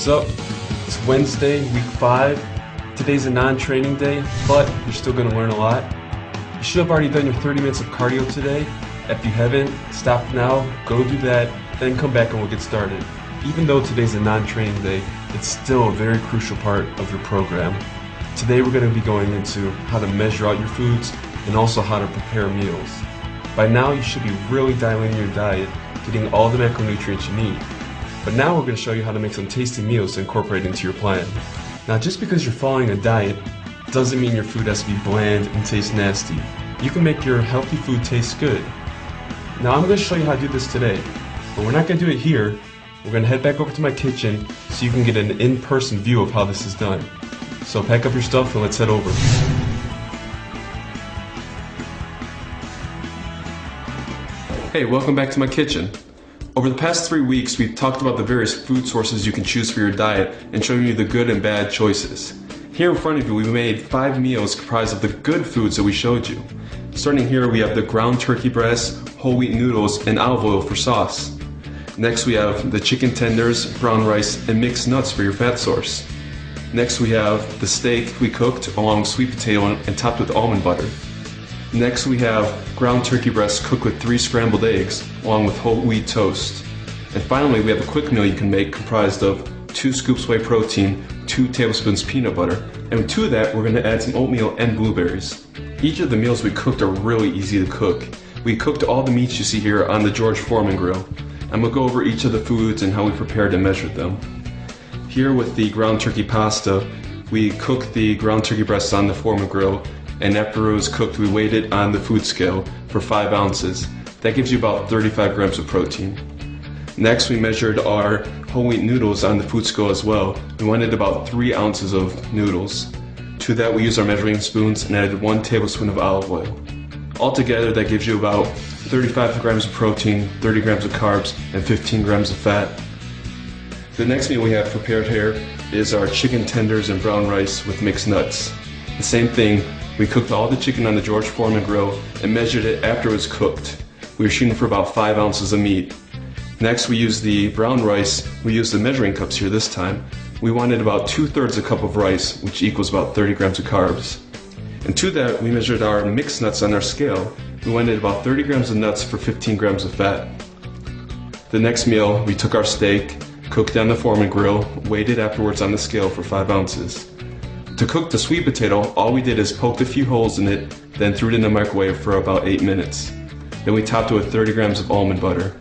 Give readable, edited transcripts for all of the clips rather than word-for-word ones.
What's up? It's Wednesday, week 5. Today's a non-training day, but you're still going to learn a lot. You should have already done your 30 minutes of cardio today. If you haven't, stop now, go do that, then come back and we'll get started. Even though today's a non-training day, it's still a very crucial part of your program. Today we're going to be going into how to measure out your foods and also how to prepare meals. By now you should be really dialing in your diet, getting all the macronutrients you need. But now we're going to show you how to make some tasty meals to incorporate into your plan. Now just because you're following a diet doesn't mean your food has to be bland and taste nasty. You can make your healthy food taste good. Now I'm going to show you how to do this today, but we're not going to do it here. We're going to head back over to my kitchen so you can get an in-person view of how this is done. So pack up your stuff and let's head over. Hey, welcome back to my kitchen. Over the past 3 weeks, we've talked about the various food sources you can choose for your diet and showing you the good and bad choices. Here in front of you, we made 5 meals comprised of the good foods that we showed you. Starting here, we have the ground turkey breast, whole wheat noodles, and olive oil for sauce. Next, we have the chicken tenders, brown rice, and mixed nuts for your fat source. Next, we have the steak we cooked along with sweet potato and topped with almond butter. Next, we have ground turkey breast cooked with 3 scrambled eggs along with whole wheat toast. And finally, we have a quick meal you can make comprised of 2 scoops whey protein, 2 tablespoons peanut butter, and to that we're going to add some oatmeal and blueberries. Each of the meals we cooked are really easy to cook. We cooked all the meats you see here on the George Foreman grill. I'm going to go over each of the foods and how we prepared and measured them. Here with the ground turkey pasta, we cooked the ground turkey breast on the Foreman grill, and after it was cooked we weighed it on the food scale for 5 ounces. That gives you about 35 grams of protein. Next, we measured our whole wheat noodles on the food scale as well. We wanted about 3 ounces of noodles. To that we used our measuring spoons and added 1 tablespoon of olive oil. Altogether that gives you about 35 grams of protein, 30 grams of carbs, and 15 grams of fat. The next meal we have prepared here is our chicken tenders and brown rice with mixed nuts. The same thing, we cooked all the chicken on the George Foreman grill and measured it after it was cooked. We were shooting for about 5 ounces of meat. Next, we used the brown rice. We used the measuring cups here this time. We wanted about 2/3 a cup of rice, which equals about 30 grams of carbs. And to that, we measured our mixed nuts on our scale. We wanted about 30 grams of nuts for 15 grams of fat. The next meal, we took our steak, cooked it on the Foreman grill, weighed it afterwards on the scale for 5 ounces. To cook the sweet potato, all we did is poked a few holes in it, then threw it in the microwave for about 8 minutes. Then we topped it with 30 grams of almond butter.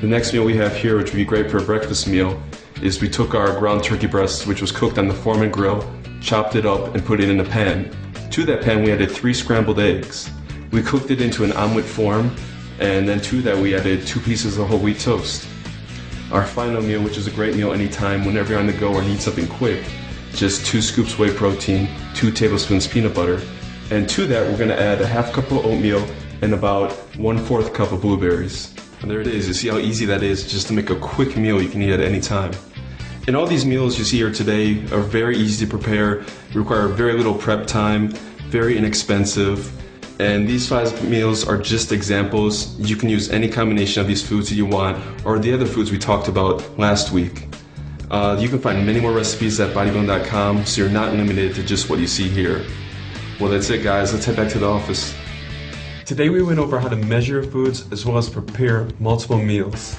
The next meal we have here, which would be great for a breakfast meal, is we took our ground turkey breast, which was cooked on the Foreman grill, chopped it up and put it in a pan. To that pan we added 3 scrambled eggs. We cooked it into an omelet form, and then to that we added 2 pieces of whole wheat toast. Our final meal, which is a great meal anytime whenever you're on the go or need something quick, just 2 scoops whey protein, 2 tablespoons peanut butter, and to that we're going to add a half cup of oatmeal and about 1/4 cup of blueberries. And there it is. You see how easy that is just to make a quick meal you can eat at any time. And all these meals you see here today are very easy to prepare, require very little prep time, very inexpensive. And these 5 meals are just examples. You can use any combination of these foods that you want, or the other foods we talked about last week. You can find many more recipes at bodybuilding.com, so you're not limited to just what you see here. Well, that's it guys, let's head back to the office. Today we went over how to measure foods as well as prepare multiple meals.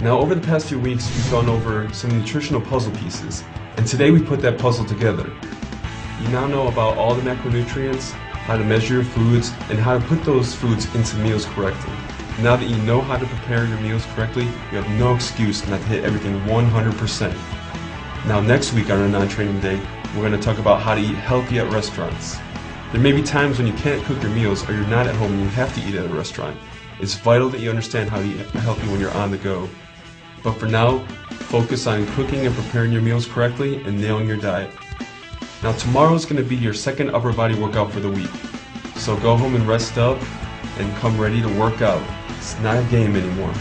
Now over the past few weeks we've gone over some nutritional puzzle pieces, and today we put that puzzle together. You now know about all the macronutrients, how to measure your foods, and how to put those foods into meals correctly. Now that you know how to prepare your meals correctly, you have no excuse not to hit everything 100%. Now next week on our non-training day, we're going to talk about how to eat healthy at restaurants. There may be times when you can't cook your meals or you're not at home and you have to eat at a restaurant. It's vital that you understand how to eat healthy when you're on the go. But for now, focus on cooking and preparing your meals correctly and nailing your diet. Now tomorrow is going to be your second upper body workout for the week. So go home and rest up and come ready to work out. It's not a game anymore.